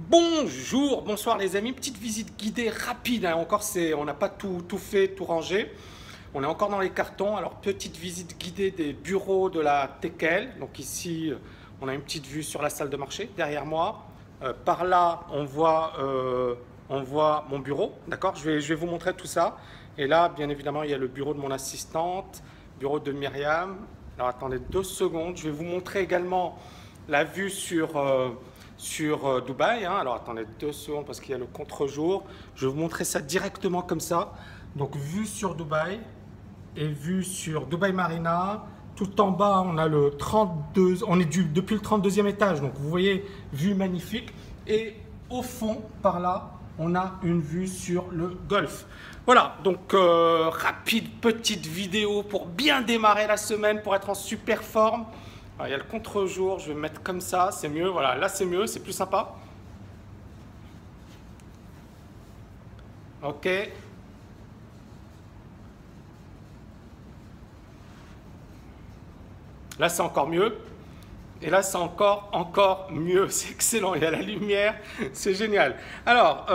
Bonjour, bonsoir les amis, petite visite guidée rapide, hein. Encore on n'a pas tout fait, tout rangé, on est encore dans les cartons. Alors petite visite guidée des bureaux de la TKL. Donc ici on a une petite vue sur la salle de marché derrière moi. Par là on voit mon bureau, d'accord, je vais vous montrer tout ça. Et là bien évidemment il y a le bureau de mon assistante, bureau de Myriam. Alors attendez 2 secondes, je vais vous montrer également la vue sur Dubaï, hein. Alors attendez 2 secondes parce qu'il y a le contre-jour. Je vais vous montrer ça directement comme ça. Donc vue sur Dubaï et vue sur Dubaï Marina. Tout en bas, on a le 32, on est depuis le 32e étage. Donc vous voyez, vue magnifique. Et au fond, par là, on a une vue sur le golfe. Voilà, donc rapide petite vidéo pour bien démarrer la semaine, pour être en super forme. Alors, il y a le contre-jour, je vais me mettre comme ça, c'est mieux. Voilà, là c'est mieux, c'est plus sympa. Ok. Là c'est encore mieux. Et là c'est encore mieux. C'est excellent, il y a la lumière, c'est génial. Alors,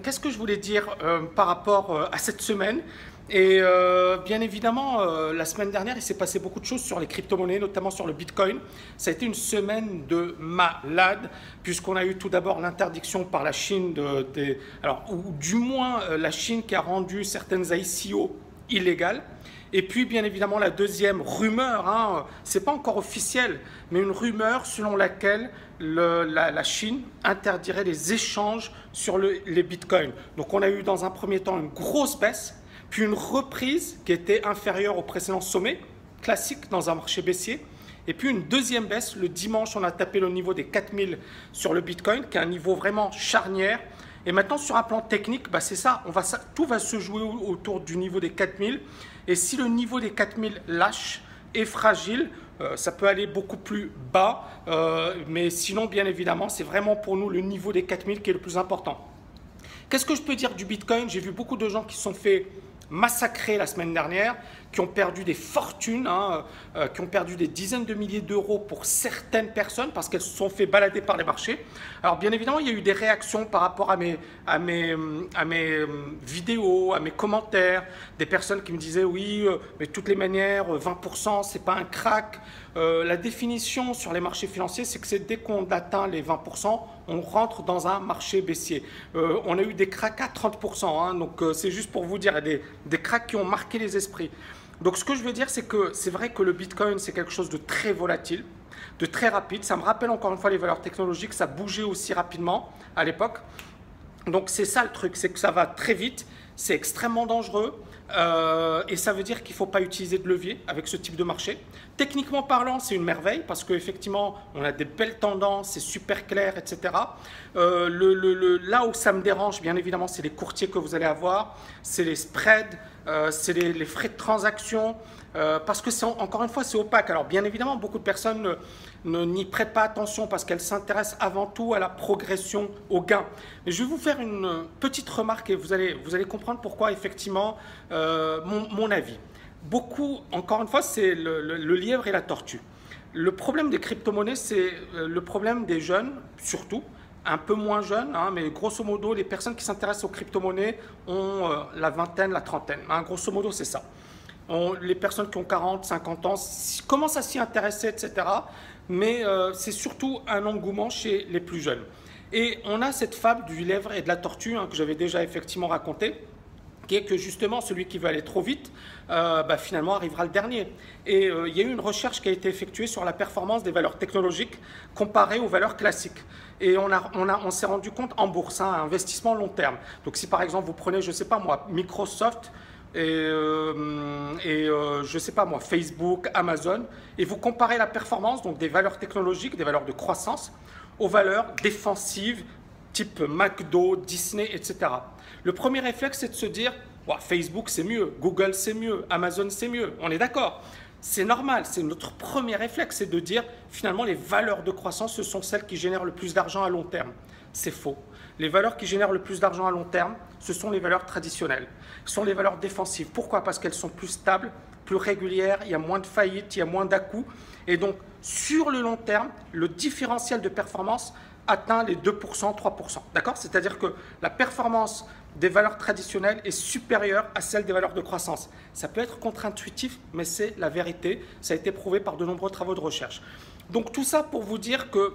qu'est-ce que je voulais dire par rapport à cette semaine? Et bien évidemment, la semaine dernière, il s'est passé beaucoup de choses sur les crypto-monnaies, notamment sur le Bitcoin. Ça a été une semaine de malade, puisqu'on a eu tout d'abord l'interdiction par la Chine, ou du moins la Chine qui a rendu certaines ICO illégales. Et puis, bien évidemment, la deuxième rumeur, hein, ce n'est pas encore officiel, mais une rumeur selon laquelle la Chine interdirait les échanges sur les bitcoins. Donc, on a eu dans un premier temps une grosse baisse, puis une reprise qui était inférieure au précédent sommet, classique dans un marché baissier. Et puis une deuxième baisse, le dimanche, on a tapé le niveau des 4000 sur le bitcoin, qui est un niveau vraiment charnière. Et maintenant, sur un plan technique, bah c'est ça, tout va se jouer autour du niveau des 4000. Et si le niveau des 4000 lâche, est fragile, ça peut aller beaucoup plus bas. Mais sinon, bien évidemment, c'est vraiment pour nous le niveau des 4000 qui est le plus important. Qu'est-ce que je peux dire du Bitcoin? J'ai vu beaucoup de gens qui se sont fait massacrer la semaine dernière, qui ont perdu des fortunes, hein, qui ont perdu des dizaines de milliers d'euros pour certaines personnes parce qu'elles se sont fait balader par les marchés. Alors bien évidemment, il y a eu des réactions par rapport à mes vidéos, à mes commentaires, des personnes qui me disaient oui, mais de toutes les manières, 20%, c'est pas un crack. La définition sur les marchés financiers, c'est que c'est dès qu'on atteint les 20%, on rentre dans un marché baissier. On a eu des cracks à 30%, hein, donc c'est juste pour vous dire, il y a des cracks qui ont marqué les esprits. Donc ce que je veux dire, c'est que c'est vrai que le Bitcoin, c'est quelque chose de très volatile, de très rapide. Ça me rappelle encore une fois les valeurs technologiques, ça bougeait aussi rapidement à l'époque. Donc c'est ça le truc, c'est que ça va très vite, c'est extrêmement dangereux et ça veut dire qu'il ne faut pas utiliser de levier avec ce type de marché. Techniquement parlant, c'est une merveille parce qu'effectivement, on a des belles tendances, c'est super clair, etc. Là où ça me dérange, bien évidemment, c'est les courtiers que vous allez avoir, c'est les spreads, c'est les frais de transaction, parce que encore une fois, c'est opaque. Alors bien évidemment, beaucoup de personnes n'y prêtent pas attention parce qu'elles s'intéressent avant tout à la progression, au gain. Mais je vais vous faire une petite remarque et vous allez comprendre pourquoi effectivement mon avis. Beaucoup, encore une fois, c'est le lièvre et la tortue. Le problème des crypto-monnaies, c'est le problème des jeunes, surtout, un peu moins jeunes, hein, mais grosso modo, les personnes qui s'intéressent aux crypto-monnaies ont la vingtaine, la trentaine. Hein, grosso modo, c'est ça. Les personnes qui ont 40, 50 ans commencent à s'y intéresser, etc. Mais c'est surtout un engouement chez les plus jeunes. Et on a cette fable du lièvre et de la tortue, hein, que j'avais déjà effectivement racontée, qui est que justement celui qui veut aller trop vite, finalement arrivera le dernier. Et il y a eu une recherche qui a été effectuée sur la performance des valeurs technologiques comparées aux valeurs classiques. Et on s'est rendu compte en bourse, hein, un investissement long terme. Donc si par exemple vous prenez, je ne sais pas moi, Microsoft et je ne sais pas moi, Facebook, Amazon, et vous comparez la performance donc des valeurs technologiques, des valeurs de croissance, aux valeurs défensives, type McDo, Disney, etc. Le premier réflexe, c'est de se dire Facebook, c'est mieux, Google, c'est mieux, Amazon, c'est mieux. On est d'accord. C'est normal, c'est notre premier réflexe, c'est de dire finalement les valeurs de croissance, ce sont celles qui génèrent le plus d'argent à long terme. C'est faux. Les valeurs qui génèrent le plus d'argent à long terme, ce sont les valeurs traditionnelles. Ce sont les valeurs défensives. Pourquoi? Parce qu'elles sont plus stables, plus régulières, il y a moins de faillites, il y a moins d'à-coups. Et donc, sur le long terme, le différentiel de performance atteint les 2%, 3%. D'accord? C'est-à-dire que la performance des valeurs traditionnelles est supérieure à celle des valeurs de croissance. Ça peut être contre-intuitif, mais c'est la vérité. Ça a été prouvé par de nombreux travaux de recherche. Donc tout ça pour vous dire que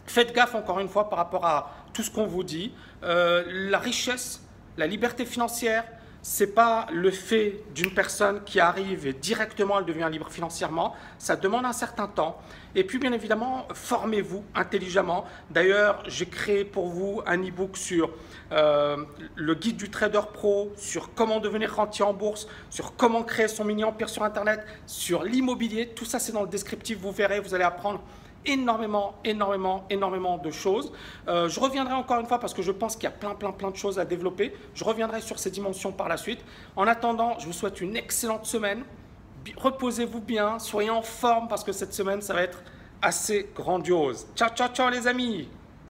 faites gaffe encore une fois par rapport à tout ce qu'on vous dit. La richesse, la liberté financière, ce n'est pas le fait d'une personne qui arrive et directement elle devient libre financièrement. Ça demande un certain temps. Et puis bien évidemment, formez-vous intelligemment. D'ailleurs, j'ai créé pour vous un e-book sur le guide du trader pro, sur comment devenir rentier en bourse, sur comment créer son mini-empire sur Internet, sur l'immobilier. Tout ça, c'est dans le descriptif. Vous verrez, vous allez apprendre énormément de choses. Je reviendrai encore une fois parce que je pense qu'il y a plein de choses à développer. Je reviendrai sur ces dimensions par la suite. En attendant, je vous souhaite une excellente semaine. Reposez-vous bien, soyez en forme parce que cette semaine, ça va être assez grandiose. Ciao les amis!